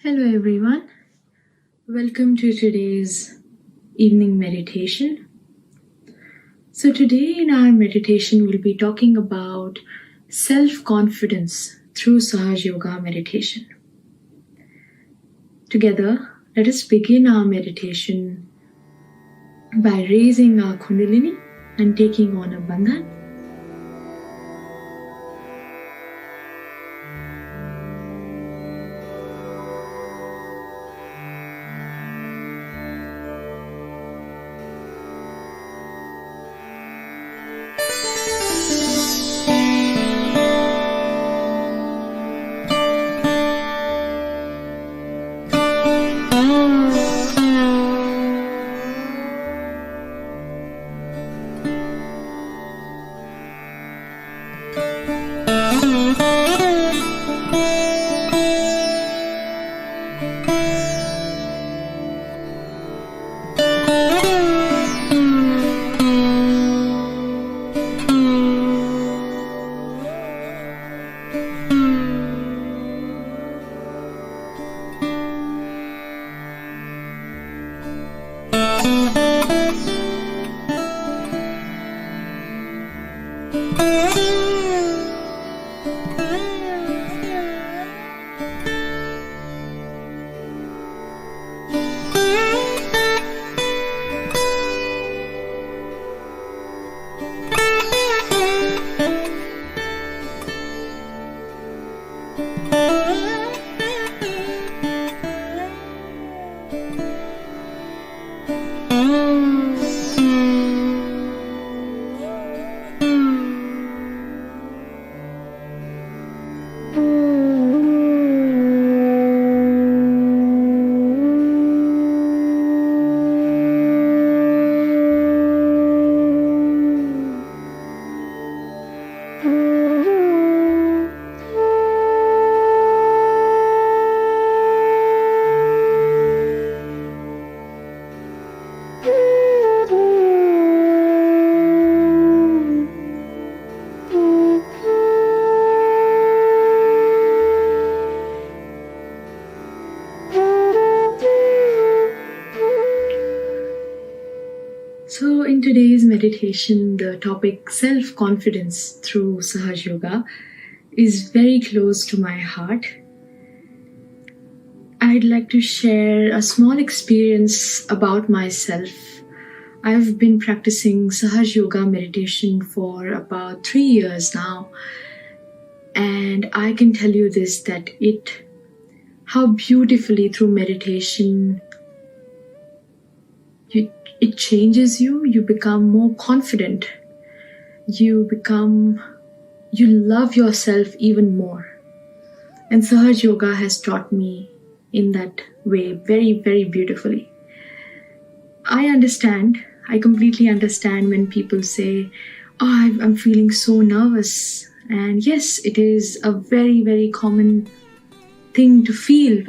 Hello everyone, welcome to today's evening meditation. So today in our meditation we'll be talking about self-confidence through Sahaja Yoga meditation. Together, let us begin our meditation by raising our Kundalini and taking on a bandhan. So in today's meditation, the topic self-confidence through Sahaja Yoga is very close to my heart. I'd like to share a small experience about myself. I've been practicing Sahaja Yoga meditation for about 3 years now. And I can tell you this, that how beautifully through meditation, it changes you. You become more confident. You love yourself even more. And Sahaja Yoga has taught me in that way very, very beautifully. I completely understand when people say, "Oh, I'm feeling so nervous." And yes, it is a very, very common thing to feel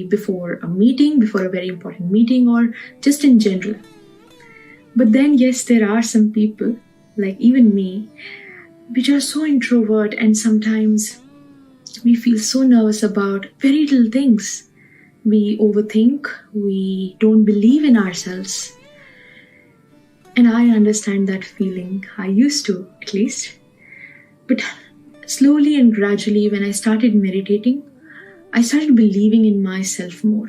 before a meeting, before a very important meeting, or just in general. But then, yes, there are some people, like even me, which are so introvert, and sometimes we feel so nervous about very little things. We overthink, we don't believe in ourselves. And I understand that feeling. I used to, at least. But slowly and gradually, when I started meditating, I started believing in myself more.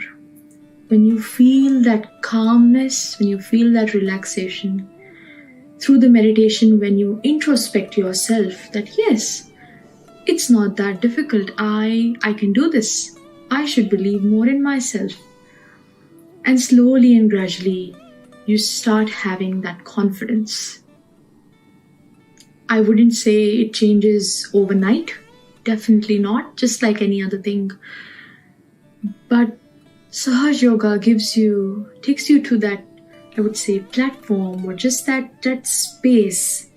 When you feel that calmness, when you feel that relaxation, through the meditation, when you introspect yourself, that yes, it's not that difficult. I can do this. I should believe more in myself. And slowly and gradually, you start having that confidence. I wouldn't say it changes overnight. Definitely not, just like any other thing. But Sahaja Yoga takes you to that, I would say, platform, or just that space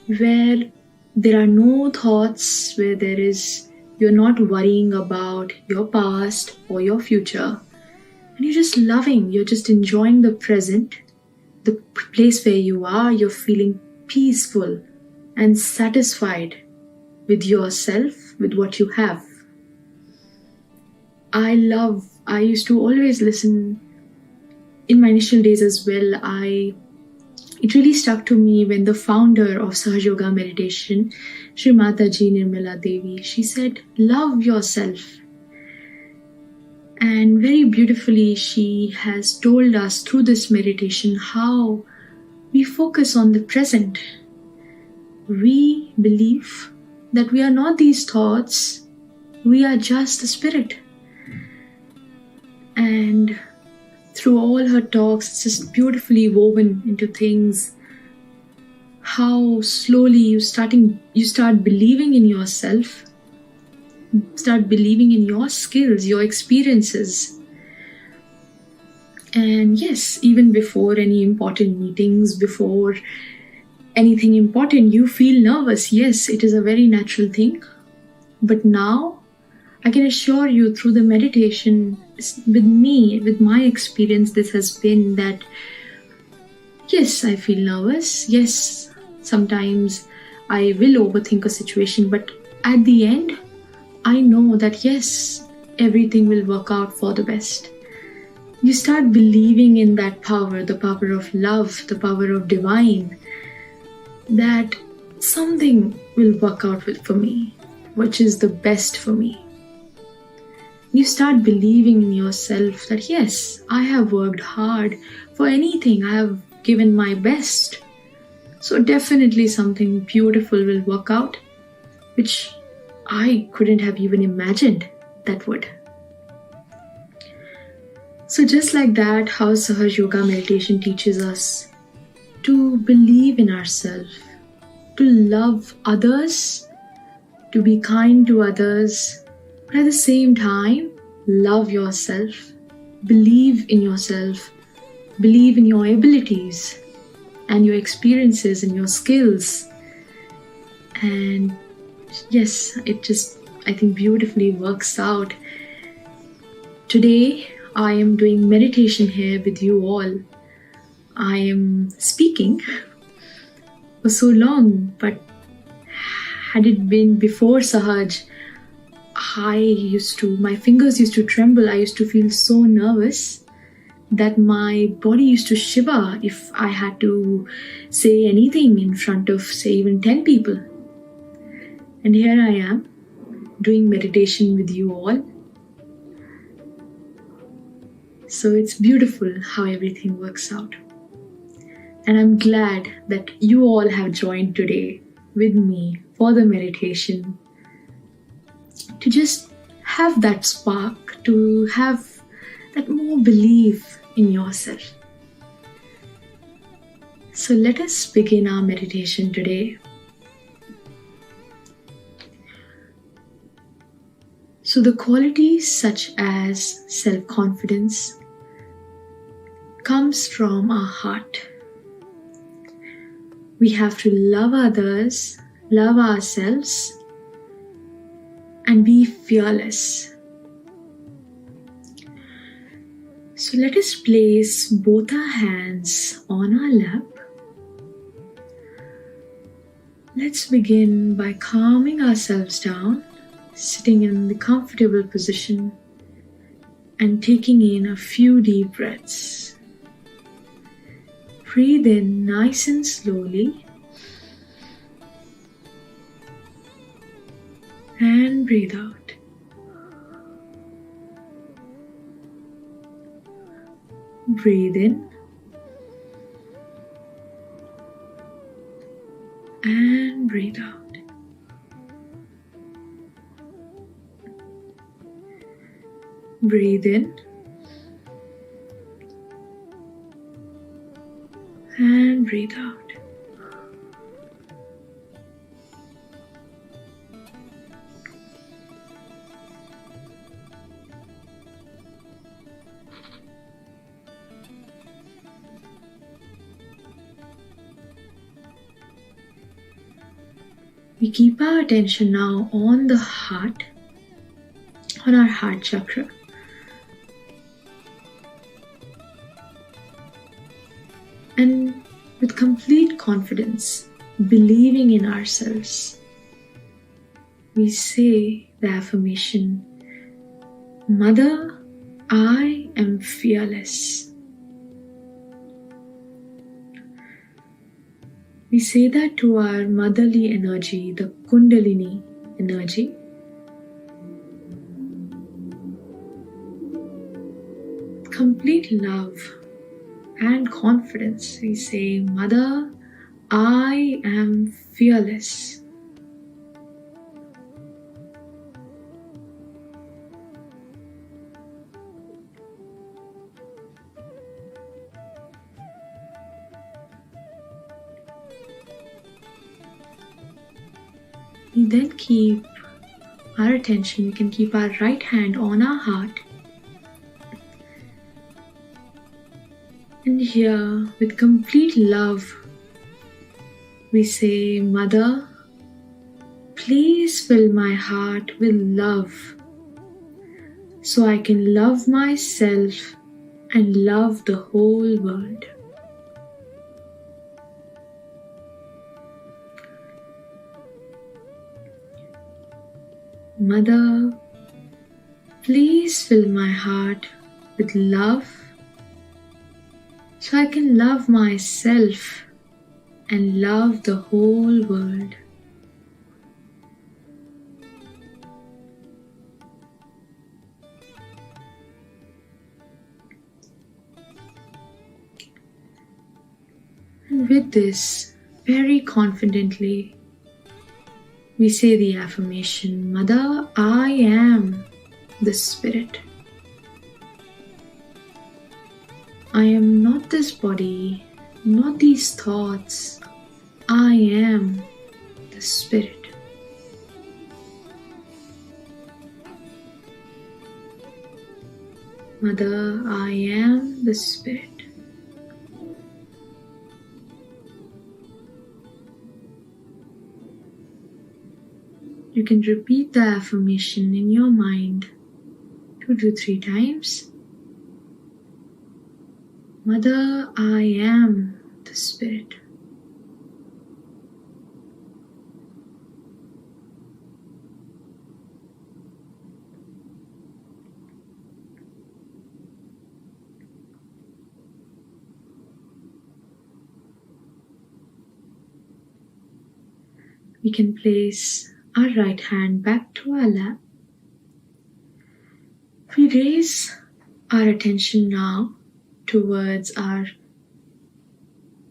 where there are no thoughts, where you're not worrying about your past or your future. And you're just loving, you're just enjoying the present, the place where you are. You're feeling peaceful and satisfied with yourself, with what you have. I used to always listen in my initial days as well. It really stuck to me when the founder of Sahaja Yoga meditation, Shri Mataji Nirmala Devi, she said, love yourself. And very beautifully, she has told us through this meditation how we focus on the present. We believe that we are not these thoughts, we are just the spirit. And through all her talks, it's just beautifully woven into things. How slowly you start believing in yourself, start believing in your skills, your experiences. And yes, even before any important meetings, before anything important, you feel nervous. Yes, it is a very natural thing. But now, I can assure you through the meditation, with me, with my experience, this has been that, yes, I feel nervous. Yes, sometimes I will overthink a situation. But at the end, I know that yes, everything will work out for the best. You start believing in that power, the power of love, the power of divine, that something will work out for me, which is the best for me. You start believing in yourself that yes, I have worked hard for anything, I have given my best. So definitely something beautiful will work out, which I couldn't have even imagined that would. So just like that, how Sahaja Yoga meditation teaches us to believe in ourselves, to love others, to be kind to others, but at the same time, love yourself, believe in yourself, believe in your abilities and your experiences and your skills. And yes, it just, I think, beautifully works out. Today, I am doing meditation here with you all. I am speaking for so long, but had it been before Sahaj, my fingers used to tremble. I used to feel so nervous that my body used to shiver if I had to say anything in front of, say, even 10 people. And here I am, doing meditation with you all. So it's beautiful how everything works out. And I'm glad that you all have joined today with me for the meditation, to just have that spark, to have that more belief in yourself. So let us begin our meditation today. So the qualities such as self-confidence comes from our heart. We have to love others, love ourselves, and be fearless. So let us place both our hands on our lap. Let's begin by calming ourselves down, sitting in the comfortable position and taking in a few deep breaths. Breathe in nice and slowly and breathe out. Breathe in and breathe out. Breathe in and breathe out. We keep our attention now on the heart, on our heart chakra. And with complete confidence, believing in ourselves, we say the affirmation, Mother, I am fearless. We say that to our motherly energy, the Kundalini energy. Complete love and confidence. We say, Mother, I am fearless. We then keep our attention, we can keep our right hand on our heart. And here, with complete love, we say, Mother, please fill my heart with love so I can love myself and love the whole world. Mother, please fill my heart with love so I can love myself and love the whole world. And with this, very confidently, we say the affirmation, Mother, I am the Spirit. I am not this body, not these thoughts. I am the Spirit. Mother, I am the Spirit. You can repeat the affirmation in your mind 2 to 3 times. Mother, I am the Spirit. We can place our right hand back to our lap. We raise our attention now towards our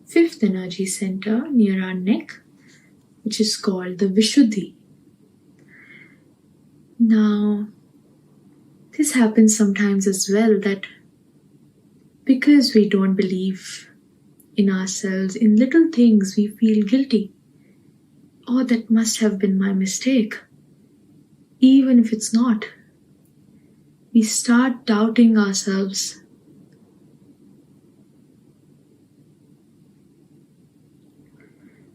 5th energy center near our neck, which is called the Vishuddhi. Now, this happens sometimes as well, that because we don't believe in ourselves, in little things we feel guilty. Oh, that must have been my mistake. Even if it's not, we start doubting ourselves.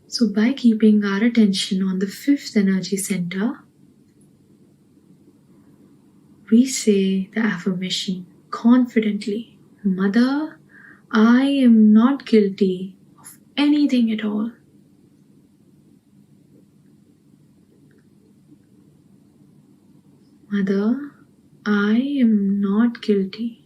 So by keeping our attention on the 5th energy center, we say the affirmation confidently, Mother, I am not guilty of anything at all. Mother, I am not guilty.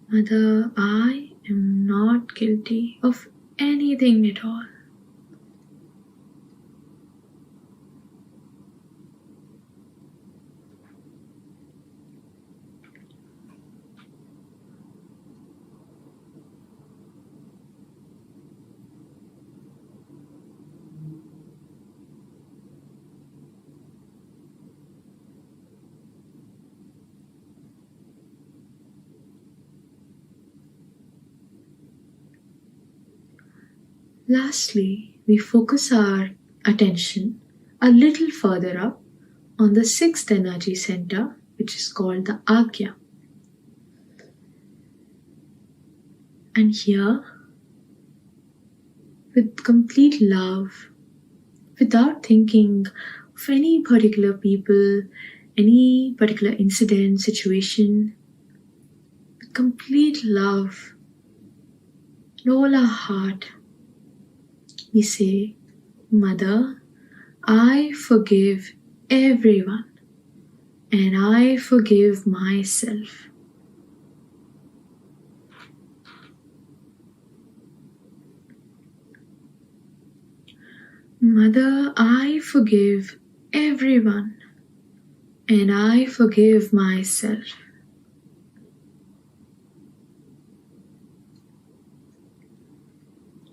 Mother, I am not guilty of anything at all. Lastly, we focus our attention a little further up on the 6th energy center, which is called the Agya. And here, with complete love, without thinking of any particular people, any particular incident, situation, with complete love In all our heart, we say, Mother, I forgive everyone and I forgive myself. Mother, I forgive everyone and I forgive myself.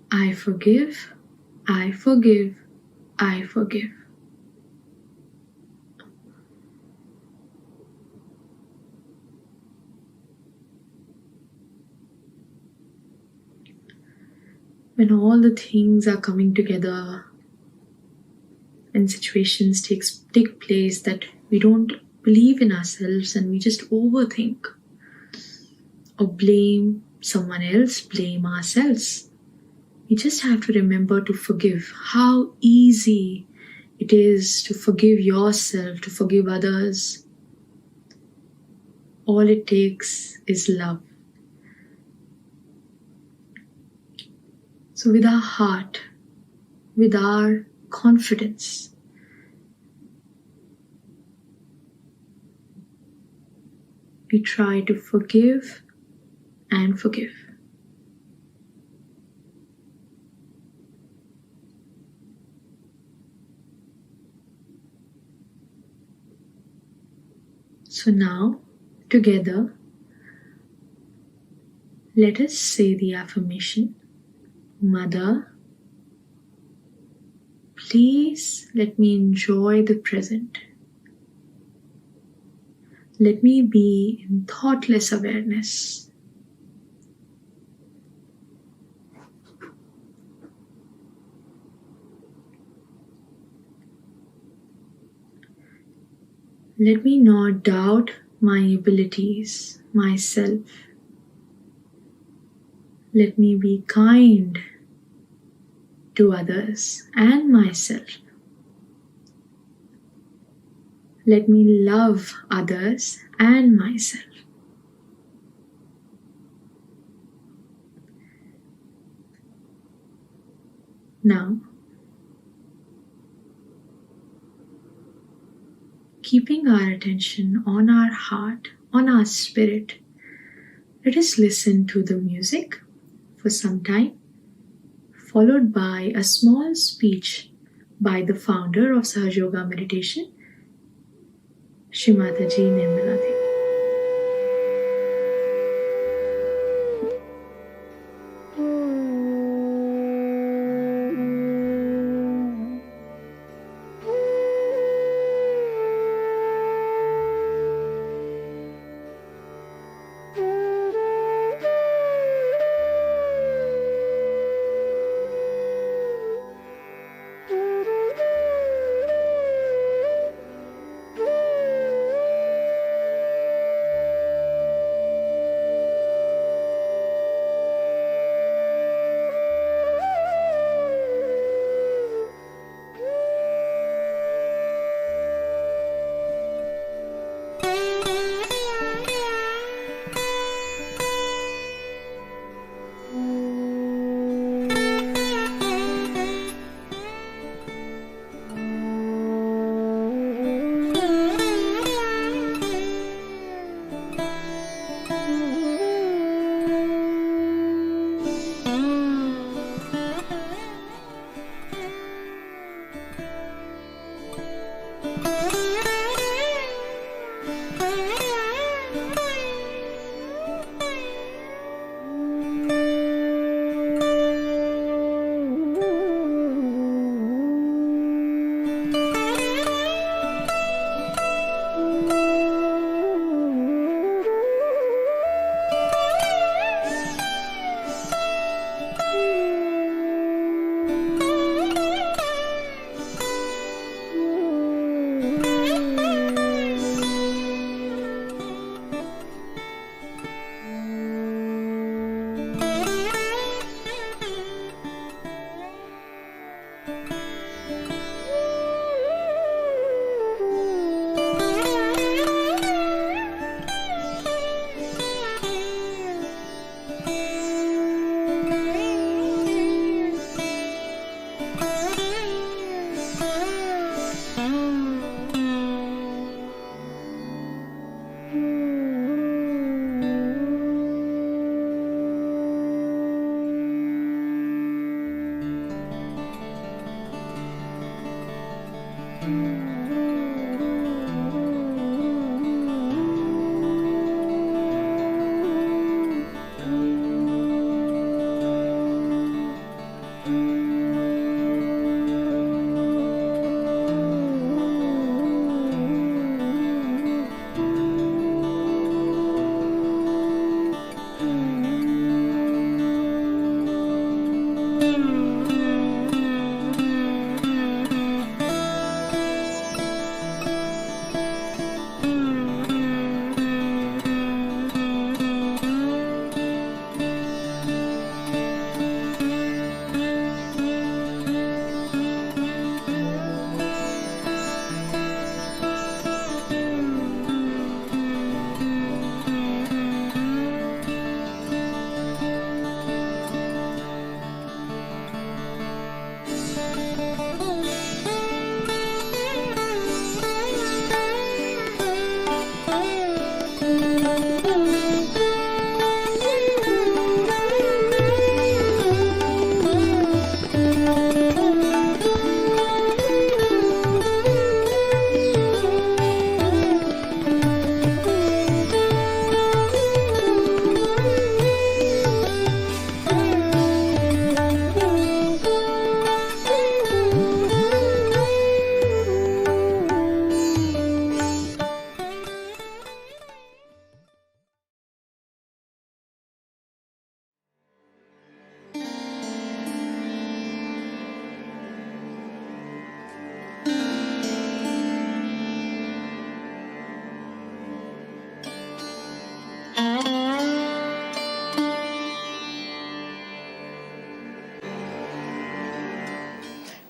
I forgive, I forgive, I forgive. When all the things are coming together and situations take place that we don't believe in ourselves and we just overthink or blame someone else, blame ourselves, we just have to remember to forgive. How easy it is to forgive yourself, to forgive others. All it takes is love. So with our heart, with our confidence, we try to forgive and forgive. So now, together, let us say the affirmation, Mother, please let me enjoy the present. Let me be in thoughtless awareness. Let me not doubt my abilities, myself. Let me be kind to others and myself. Let me love others and myself. Now, keeping our attention on our heart, on our spirit, let us listen to the music for some time, followed by a small speech by the founder of Sahaja Yoga meditation, Shrimataji Nirmala Devi.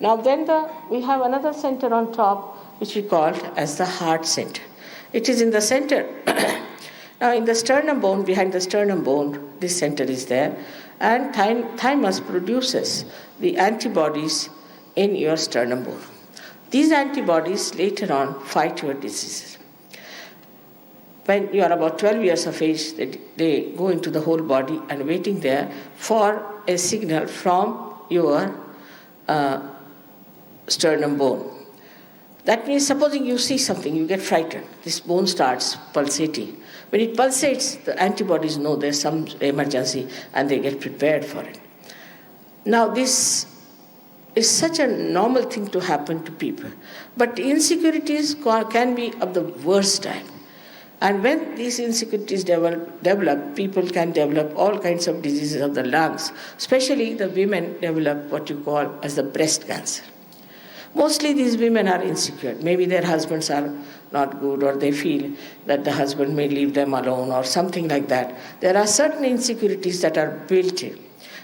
Now then we have another center on top which we call as the heart center. It is in the center. Now in the sternum bone, behind the sternum bone, this center is there, and thymus produces the antibodies in your sternum bone. These antibodies later on fight your diseases. When you are about 12 years of age, they go into the whole body and waiting there for a signal from your sternum bone. That means supposing you see something, you get frightened. This bone starts pulsating. When it pulsates, the antibodies know there's some emergency and they get prepared for it. Now this is such a normal thing to happen to people. But insecurities can be of the worst type. And when these insecurities develop, people can develop all kinds of diseases of the lungs. Especially the women develop what you call as the breast cancer. Mostly these women are insecure. Maybe their husbands are not good, or they feel that the husband may leave them alone or something like that. There are certain insecurities that are built in.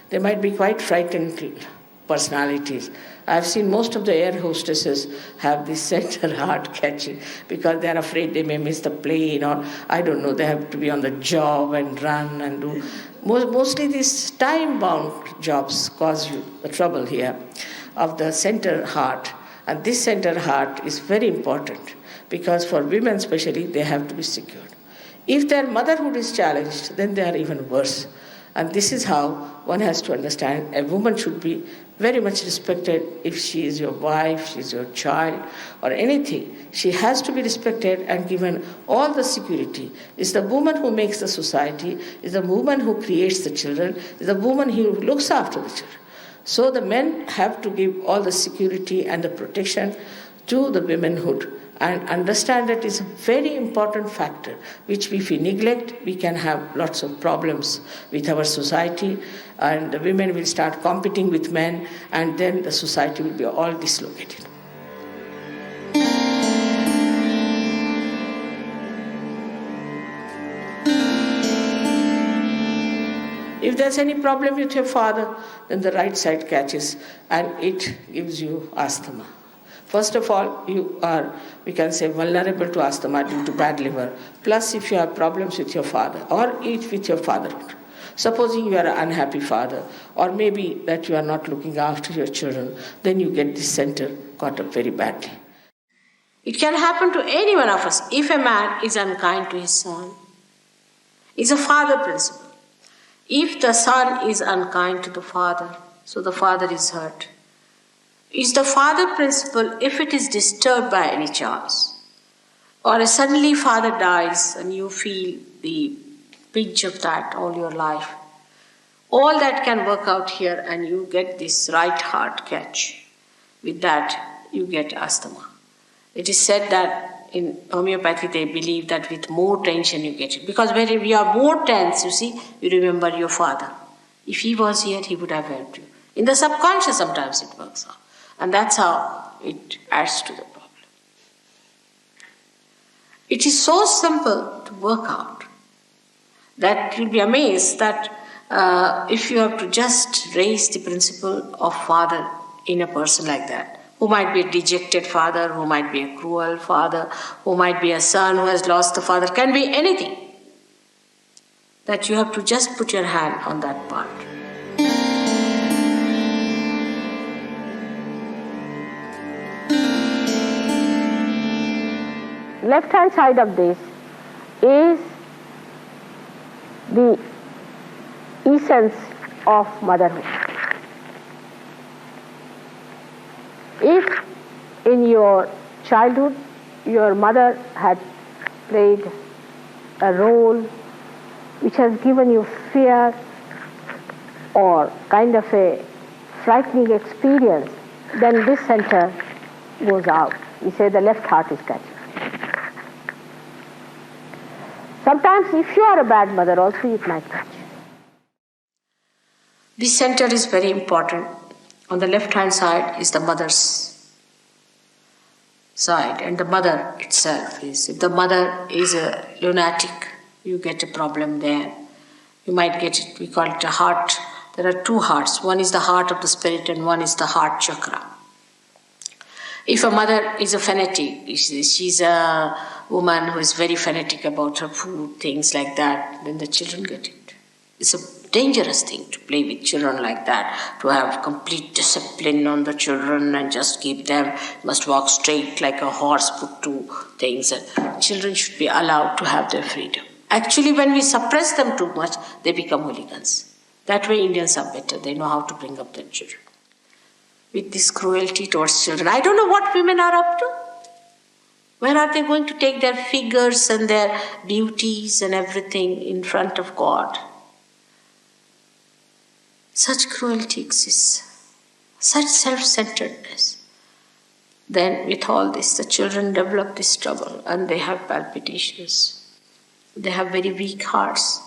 They might be quite frightened personalities. I've seen most of the air hostesses have this center heart catching because they're afraid they may miss the plane, or I don't know, they have to be on the job and run and do. Mostly these time-bound jobs cause you the trouble here of the center heart. And this center heart is very important because for women especially, they have to be secured. If their motherhood is challenged, then they are even worse. And this is how one has to understand a woman should be very much respected. If she is your wife, she is your child, or anything, she has to be respected and given all the security. It's the woman who makes the society, it's the woman who creates the children, it's the woman who looks after the children. So the men have to give all the security and the protection to the womanhood and understand that it's a very important factor, which if we neglect, we can have lots of problems with our society, and the women will start competing with men, and then the society will be all dislocated. If there's any problem with your father, then the right side catches and it gives you asthma. First of all, you are, we can say, vulnerable to asthma due to bad liver. Plus, if you have problems with your father or eat with your fatherhood. Supposing you are an unhappy father, or maybe that you are not looking after your children, then you get this center caught up very badly. It can happen to any one of us. If a man is unkind to his son, it's a father principle. If the son is unkind to the father, so the father is hurt. It's the father principle if it is disturbed by any chance. Or suddenly father dies and you feel the pinch of that all your life. All that can work out here and you get this right heart catch. With that, you get asthma. It is said that in homeopathy they believe that with more tension you get it. Because when you are more tense, you see, you remember your father. If he was here, he would have helped you. In the subconscious sometimes it works out. And that's how it adds to the problem. It is so simple to work out that you'll be amazed that if you have to just raise the principle of father in a person like that, who might be a dejected father, who might be a cruel father, who might be a son who has lost the father, can be anything, that you have to just put your hand on that part. Left hand side of this is the essence of motherhood. If in your childhood your mother had played a role which has given you fear or kind of a frightening experience, then this center goes out. We say the left heart is catching. Sometimes if you are a bad mother also it might catch. This center is very important. On the left hand side is the mother's side, and the mother itself is, if the mother is a lunatic, you get a problem there. You might get it, we call it a heart. There are two hearts. One is the heart of the spirit and one is the heart chakra. If a mother is a fanatic, she's a woman who is very fanatic about her food, things like that, then the children get it. It's a dangerous thing to play with children like that, to have complete discipline on the children and just keep them, must walk straight like a horse put to things. And children should be allowed to have their freedom. Actually, when we suppress them too much, they become hooligans. That way Indians are better. They know how to bring up their children. With this cruelty towards children, I don't know what women are up to. Where are they going to take their figures and their beauties and everything in front of God? Such cruelty exists, such self-centeredness. Then with all this, the children develop this trouble and they have palpitations. They have very weak hearts.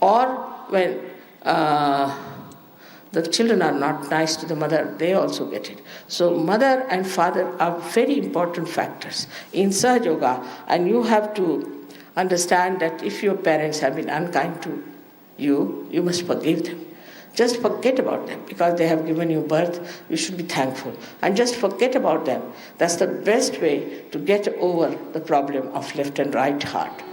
Or when the children are not nice to the mother, they also get it. So mother and father are very important factors in Sahaja Yoga, and you have to understand that if your parents have been unkind to you, you must forgive them. Just forget about them because they have given you birth. You should be thankful. And just forget about them. That's the best way to get over the problem of left and right heart.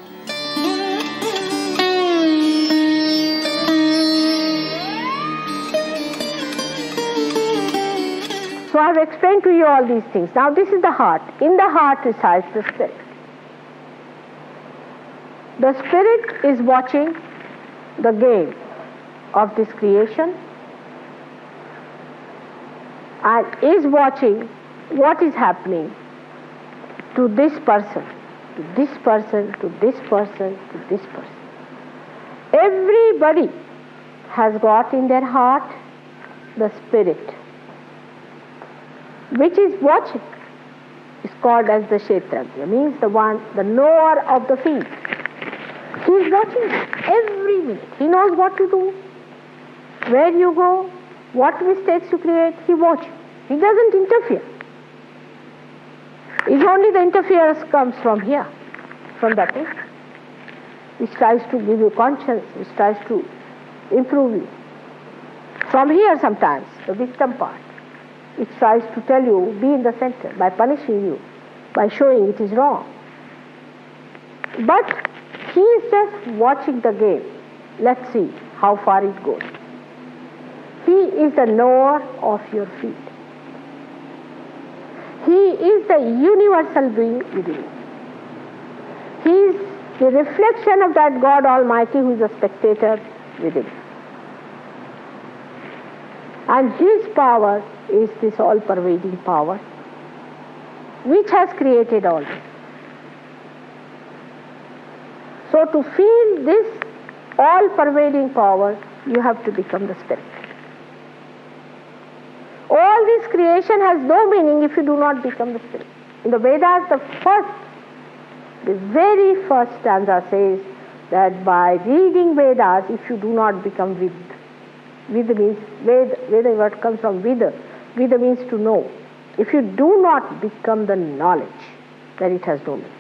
So I have explained to you all these things. Now this is the heart. In the heart resides the spirit. The spirit is watching the game of this creation and is watching what is happening to this person, to this person, to this person, to this person. Everybody has got in their heart the spirit which is watching. It's called as the Kshetrajna, means the one, the knower of the field. He is watching every minute. He knows what to do, where you go, what mistakes you create. He watches. He doesn't interfere. It's only the interference comes from here, from that thing, which tries to give you conscience, which tries to improve you. From here sometimes, the victim part, it tries to tell you, be in the center, by punishing you, by showing it is wrong. But he is just watching the game. Let's see how far it goes. He is the knower of your feet. He is the universal being within you. He is the reflection of that God Almighty who is a spectator within. And His power is this all-pervading power which has created all this. So to feel this all-pervading power, you have to become the Spirit. All this creation has no meaning if you do not become the Spirit. In the Vedas, the very first stanza says that by reading Vedas, if you do not become Vid, Vid means, Veda word comes from Vida. Vida means to know. If you do not become the knowledge, then it has no meaning.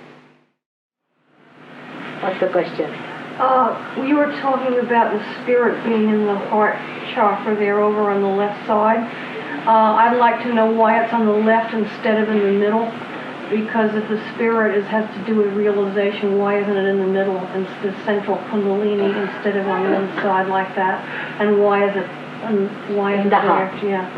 What's the question? You were talking about the spirit being in the heart chakra there over on the left side. I'd like to know why it's on the left instead of in the middle. Because if the spirit has to do with realization, why isn't it in the middle, in the central kundalini, instead of on one side like that? And why is it in the heart? There? Yeah.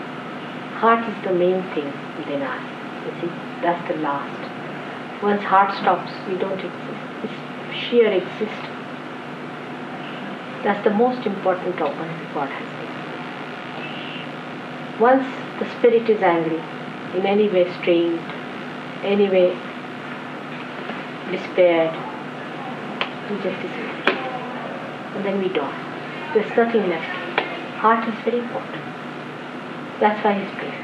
Heart is the main thing within us. You see, that's the last. Once heart stops, we don't exist. It's sheer existence. That's the most important organ God has given. Once the spirit is angry, in any way strained, any way despaired, we just disappear. And then we die. There's nothing left. Heart is very important. That's why He's present.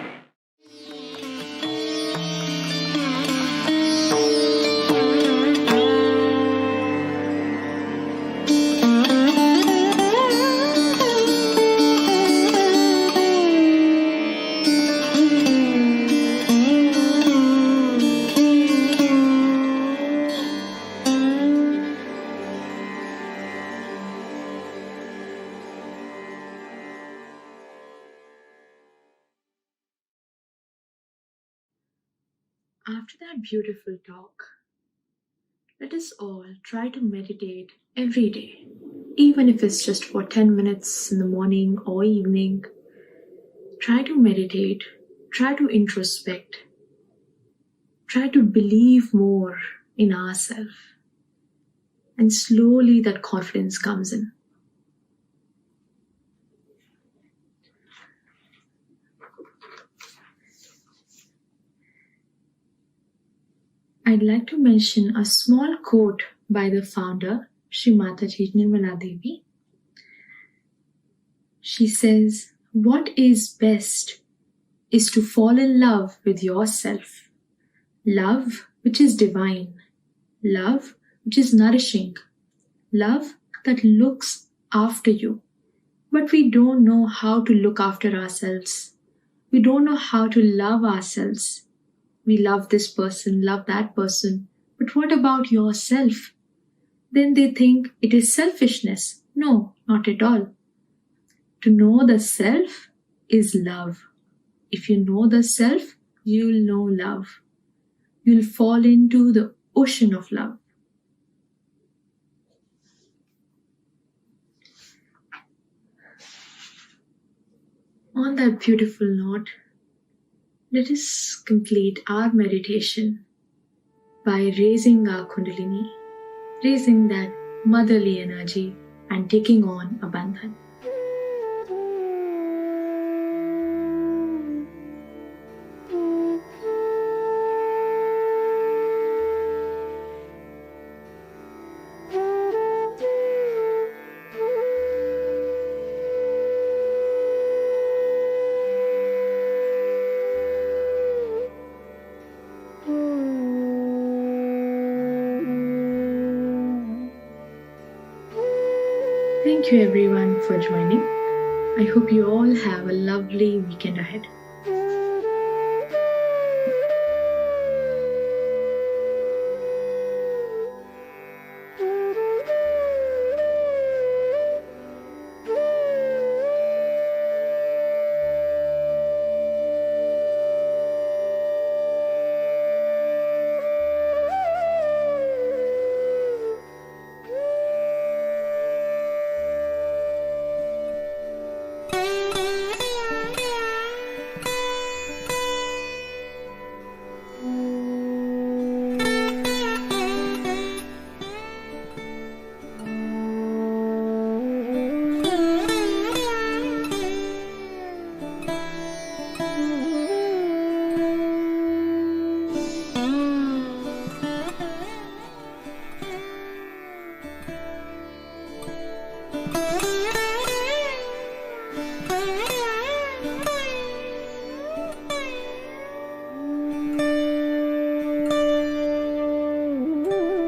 After that beautiful talk, let us all try to meditate every day, even if it's just for 10 minutes in the morning or evening. Try to meditate, try to introspect, try to believe more in ourselves, and slowly that confidence comes in. I'd like to mention a small quote by the founder, Shri Mataji Nirmala Devi. She says, "What is best is to fall in love with yourself. Love which is divine. Love which is nourishing. Love that looks after you." But we don't know how to look after ourselves. We don't know how to love ourselves. We love this person, love that person. But what about yourself? Then they think it is selfishness. No, not at all. To know the self is love. If you know the self, you'll know love. You'll fall into the ocean of love. On that beautiful note, let us complete our meditation by raising our Kundalini, raising that motherly energy and taking on a bandhan. Thank you everyone for joining. I hope you all have a lovely weekend ahead.